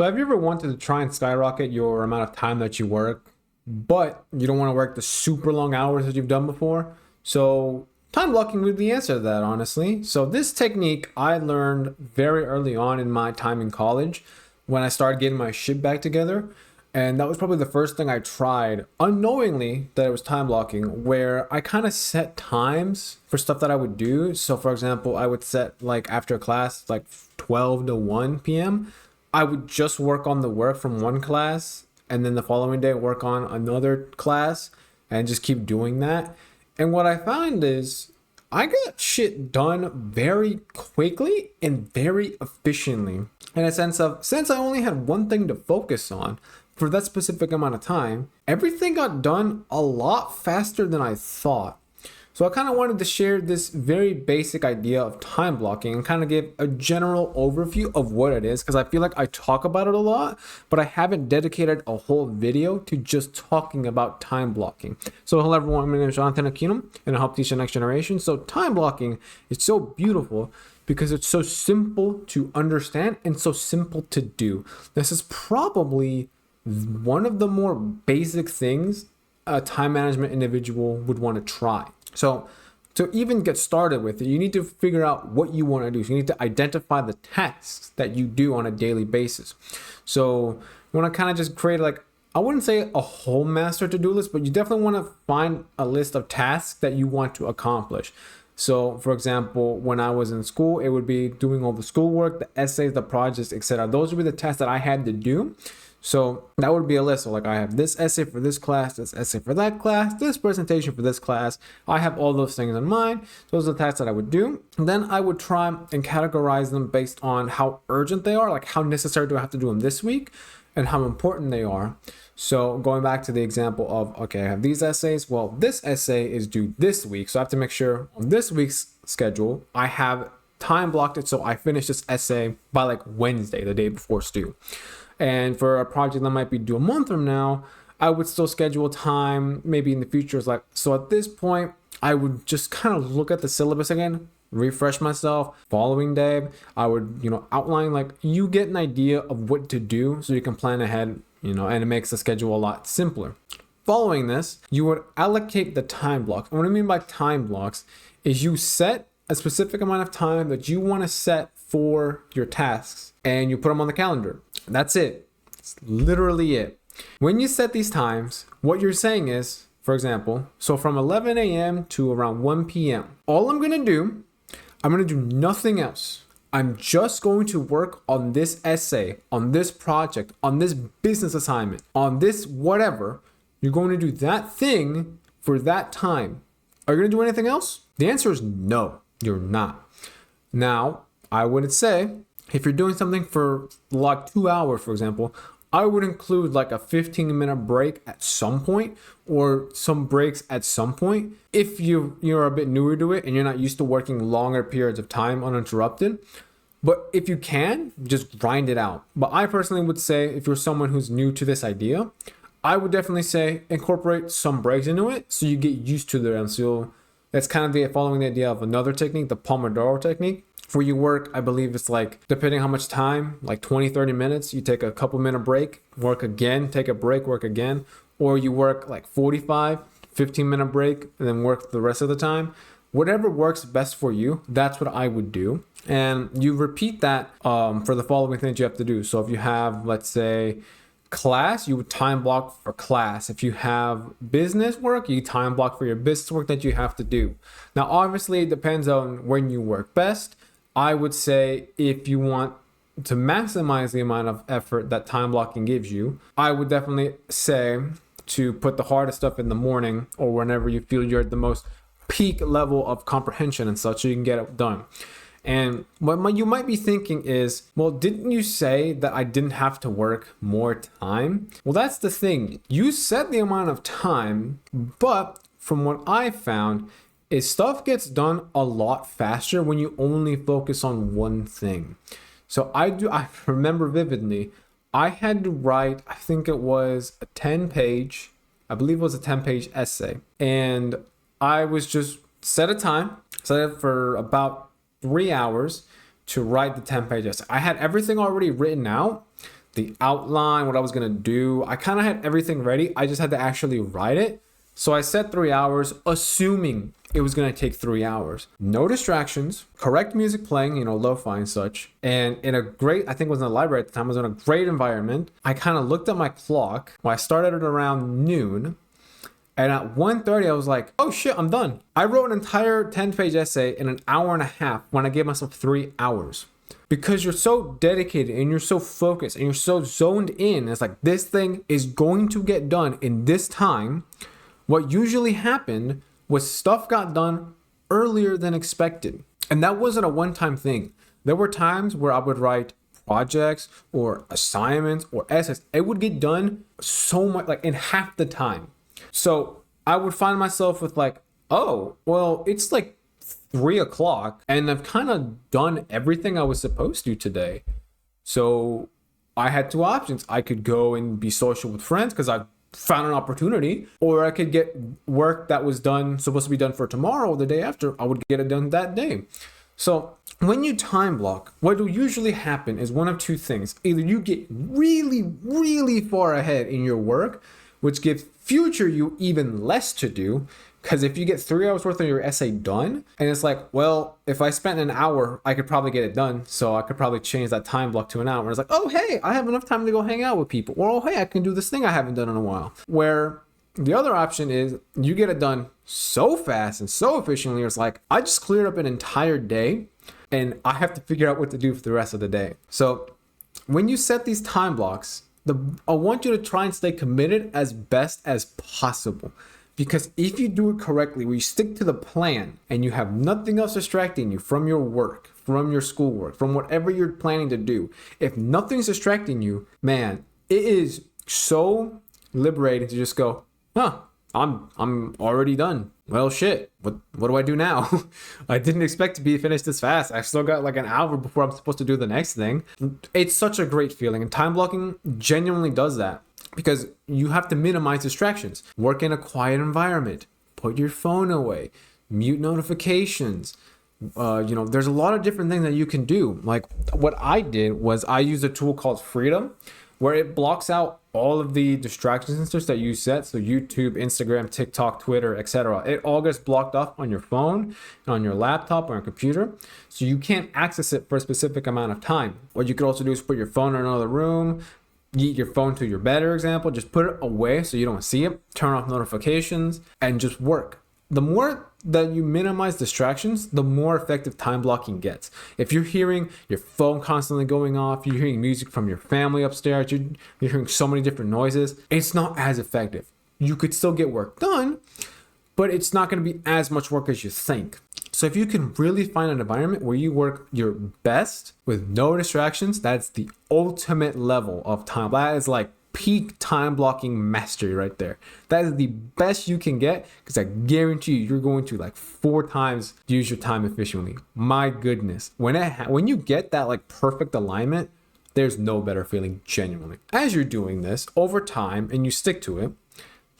So have you ever wanted to try and skyrocket your amount of time that you work, but you don't want to work the super long hours that you've done before? So time blocking would be the answer to that, honestly. So this technique I learned very early on in my time in college when I started getting my shit back together. And that was probably the first thing I tried unknowingly that it was time blocking, where I kind of set times for stuff that I would do. So for example, I would set like after class, like 12 to 1 p.m. I would just work on the work from one class and then the following day work on another class and just keep doing that. And what I found is I got shit done very quickly and very efficiently. In a sense of, since I only had one thing to focus on for that specific amount of time, everything got done a lot faster than I thought. So I kind of wanted to share this very basic idea of time blocking and kind of give a general overview of what it is, because I feel like I talk about it a lot, but I haven't dedicated a whole video to just talking about time blocking. So hello everyone, my name is Jonathan Aquino and I help teach the next generation. So time blocking is so beautiful because it's so simple to understand and so simple to do. This is probably one of the more basic things a time management individual would want to try. So to even get started with it, you need to figure out what you want to do. So you need to identify the tasks that you do on a daily basis. So you want to kind of just create, like, I wouldn't say a whole master to-do list, but you definitely want to find a list of tasks that you want to accomplish. So for example, when I was in school, it would be doing all the schoolwork, the essays, the projects, etc. Those would be the tasks that I had to do. So that would be a list. So like I have this essay for this class, this essay for that class, this presentation for this class. I have all those things in mind. Those are the tasks that I would do. And then I would try and categorize them based on how urgent they are, like how necessary do I have to do them this week and how important they are. So going back to the example of, okay, I have these essays. Well, this essay is due this week. So I have to make sure on this week's schedule, I have time blocked it so I finish this essay by like Wednesday, the day before it's due. And for a project that might be due a month from now, I would still schedule time maybe in the future. It's like, so at this point, I would just kind of look at the syllabus again, refresh myself. Following day, I would, outline, like, you get an idea of what to do so you can plan ahead, and it makes the schedule a lot simpler. Following this, you would allocate the time blocks. And what I mean by time blocks is you set a specific amount of time that you want to set for your tasks and you put them on the calendar. That's it. It's literally it. When you set these times, what you're saying is, for example, so from 11 a.m. to around 1 p.m., all I'm going to do, I'm going to do nothing else. I'm just going to work on this essay, on this project, on this business assignment, on this whatever. You're going to do that thing for that time. Are you going to do anything else? The answer is no, you're not. Now, I would say, if you're doing something for like 2 hours, for example, I would include like a 15-minute break at some point or some breaks at some point. If you're a bit newer to it and you're not used to working longer periods of time uninterrupted. But if you can, just grind it out. But I personally would say, if you're someone who's new to this idea, I would definitely say incorporate some breaks into it so you get used to them. So that's kind of following the idea of another technique, the Pomodoro technique, where you work, I believe it's like, depending how much time, like 20-30 minutes, you take a couple minute break, work again, take a break, work again, or you work like 15-minute break and then work the rest of the time. Whatever works best for you, that's what I would do. And you repeat that for the following things you have to do. So if you have, let's say, class, you would time block for class. If you have business work, you time block for your business work that you have to do. Now, obviously, it depends on when you work best. I would say if you want to maximize the amount of effort that time blocking gives you, I would definitely say to put the hardest stuff in the morning or whenever you feel you're at the most peak level of comprehension and such, so you can get it done. And what you might be thinking is, well, didn't you say that I didn't have to work more time? Well, that's the thing. You set the amount of time, but from what I found, is stuff gets done a lot faster when you only focus on one thing. So I remember vividly, I had to write, I think it was a 10-page, I believe it was a 10-page essay. And I was just set it for about 3 hours to write the 10-page essay. I had everything already written out. the outline, what I was going to do. I kind of had everything ready. I just had to actually write it. So I said 3 hours, assuming it was going to take 3 hours. No distractions, correct music playing, lo-fi and such. And in a great, I think it was in the library at the time, I was in a great environment. I kind of looked at my clock. Well, I started at around noon. And at 1:30, I was like, oh shit, I'm done. I wrote an entire 10-page essay in an hour and a half when I gave myself 3 hours. Because you're so dedicated and you're so focused and you're so zoned in. It's like, this thing is going to get done in this time. What usually happened was stuff got done earlier than expected. And that wasn't a one-time thing. There were times where I would write projects or assignments or essays. It would get done so much, like in half the time. So I would find myself with like, oh, well, it's like 3 o'clock and I've kind of done everything I was supposed to today. So I had 2 options. I could go and be social with friends because I found an opportunity, or I could get work that was supposed to be done for tomorrow or the day after. I would get it done that day. So when you time block, what will usually happen is one of 2 things. Either you get really, really far ahead in your work, which gives future you even less to do. Because if you get 3 hours worth of your essay done, and it's like, well, if I spent an hour, I could probably get it done. So I could probably change that time block to an hour. And it's like, oh, hey, I have enough time to go hang out with people. Or, oh, hey, I can do this thing I haven't done in a while. Where the other option is you get it done so fast and so efficiently. It's like, I just cleared up an entire day and I have to figure out what to do for the rest of the day. So when you set these time blocks, I want you to try and stay committed as best as possible. Because if you do it correctly, where you stick to the plan and you have nothing else distracting you from your work, from your schoolwork, from whatever you're planning to do, if nothing's distracting you, man, it is so liberating to just go, I'm already done. Well, shit, what do I do now? I didn't expect to be finished this fast. I still got like an hour before I'm supposed to do the next thing. It's such a great feeling, and time blocking genuinely does that. Because you have to minimize distractions. Work in a quiet environment. Put your phone away. Mute notifications. There's a lot of different things that you can do. Like what I did was I used a tool called Freedom, where it blocks out all of the distractions and stuff that you set. So YouTube, Instagram, TikTok, Twitter, etc. It all gets blocked off on your phone, on your laptop, or on computer. So you can't access it for a specific amount of time. What you could also do is put your phone in another room. Your phone to your bed, for example, just put it away so you don't see it, turn off notifications, and just work. The more that you minimize distractions, the more effective time blocking gets. If you're hearing your phone constantly going off, you're hearing music from your family upstairs, you're hearing so many different noises, it's not as effective. You could still get work done, but it's not going to be as much work as you think. So if you can really find an environment where you work your best with no distractions, that's the ultimate level of time. That is like peak time blocking mastery right there. That is the best you can get, because I guarantee you're going to like 4 times use your time efficiently. My goodness. When you get that like perfect alignment, there's no better feeling, genuinely. As you're doing this over time and you stick to it,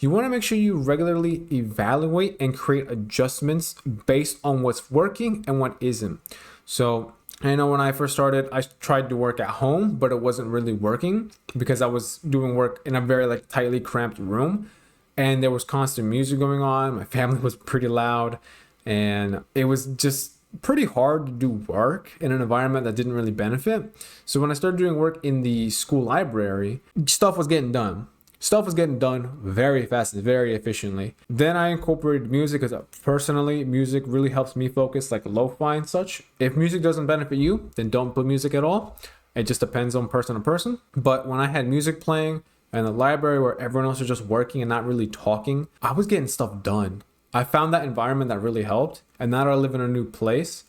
you want to make sure you regularly evaluate and create adjustments based on what's working and what isn't. So I know when I first started, I tried to work at home, but it wasn't really working because I was doing work in a very like tightly cramped room, and there was constant music going on. My family was pretty loud, and it was just pretty hard to do work in an environment that didn't really benefit. So when I started doing work in the school library, stuff was getting done. Stuff was getting done very fast and very efficiently. Then I incorporated music, because personally, music really helps me focus, like lo-fi and such. If music doesn't benefit you, then don't put music at all. It just depends on person to person. But when I had music playing in the library where everyone else was just working and not really talking, I was getting stuff done. I found that environment that really helped. And now that I live in a new place,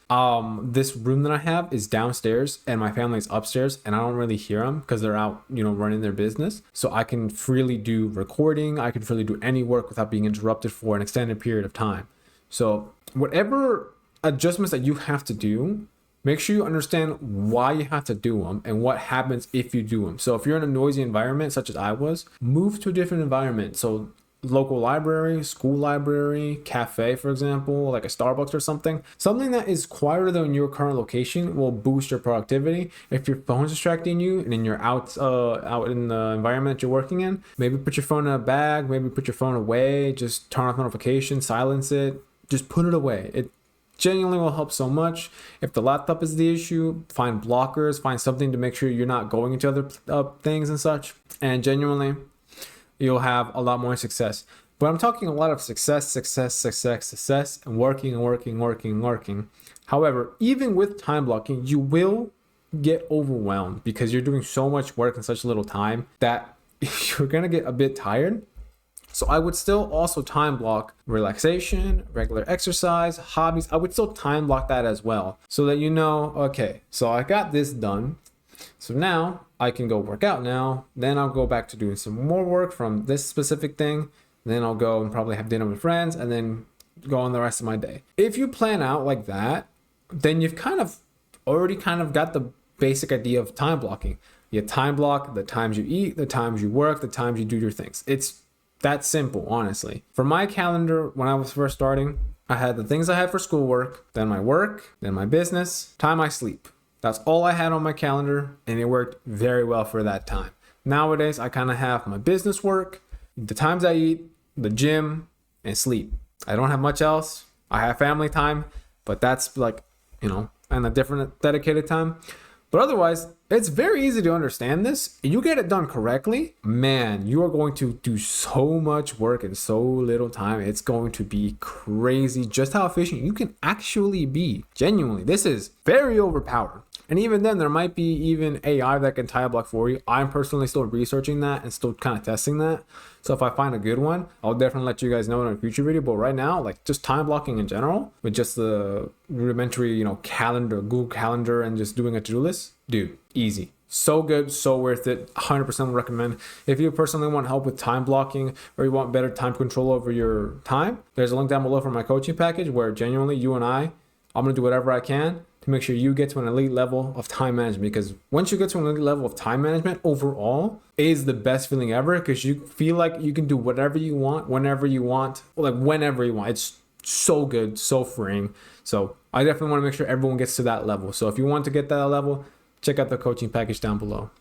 this room that I have is downstairs and my family's upstairs, and I don't really hear them because they're out, running their business. So I can freely do recording. I can freely do any work without being interrupted for an extended period of time. So whatever adjustments that you have to do, make sure you understand why you have to do them and what happens if you do them. So if you're in a noisy environment, such as I was, move to a different environment. So local library, school library, cafe, for example, like a Starbucks or something. Something that is quieter than your current location will boost your productivity. If your phone's distracting you and then you're out in the environment that you're working in, maybe put your phone in a bag, maybe put your phone away, just turn off notifications, silence it, just put it away. It genuinely will help so much. If the laptop is the issue, find blockers, find something to make sure you're not going into other things and such. And genuinely, you'll have a lot more success. But I'm talking a lot of success, and working. However, even with time blocking, you will get overwhelmed because you're doing so much work in such little time that you're gonna get a bit tired. So I would still also time block relaxation, regular exercise, hobbies. I would still time block that as well so that you know, okay, so I got this done. So now I can go work out now. Then I'll go back to doing some more work from this specific thing. Then I'll go and probably have dinner with friends and then go on the rest of my day. If you plan out like that, then you've already got the basic idea of time blocking. You time block the times you eat, the times you work, the times you do your things. It's that simple, honestly. For my calendar, when I was first starting, I had the things I had for schoolwork, then my work, then my business, time I sleep. That's all I had on my calendar, and it worked very well for that time. Nowadays, I kind of have my business work, the times I eat, the gym, and sleep. I don't have much else. I have family time, but that's like, and a different dedicated time. But otherwise, it's very easy to understand this. If you get it done correctly, man, you are going to do so much work in so little time. It's going to be crazy just how efficient you can actually be. Genuinely, this is very overpowered. And even then, there might be even AI that can time block for you. I'm personally still researching that and still kind of testing that. So if I find a good one, I'll definitely let you guys know in a future video. But right now, like just time blocking in general, with just the rudimentary, calendar, Google Calendar, and just doing a to-do list, dude, easy. So good, so worth it. 100% recommend. If you personally want help with time blocking or you want better time control over your time, there's a link down below for my coaching package where genuinely you and I'm going to do whatever I can to make sure you get to an elite level of time management. Because once you get to an elite level of time management overall, it is the best feeling ever because you feel like you can do whatever you want, whenever you want, whenever you want. It's so good, so freeing. So I definitely want to make sure everyone gets to that level. So if you want to get that level, check out the coaching package down below.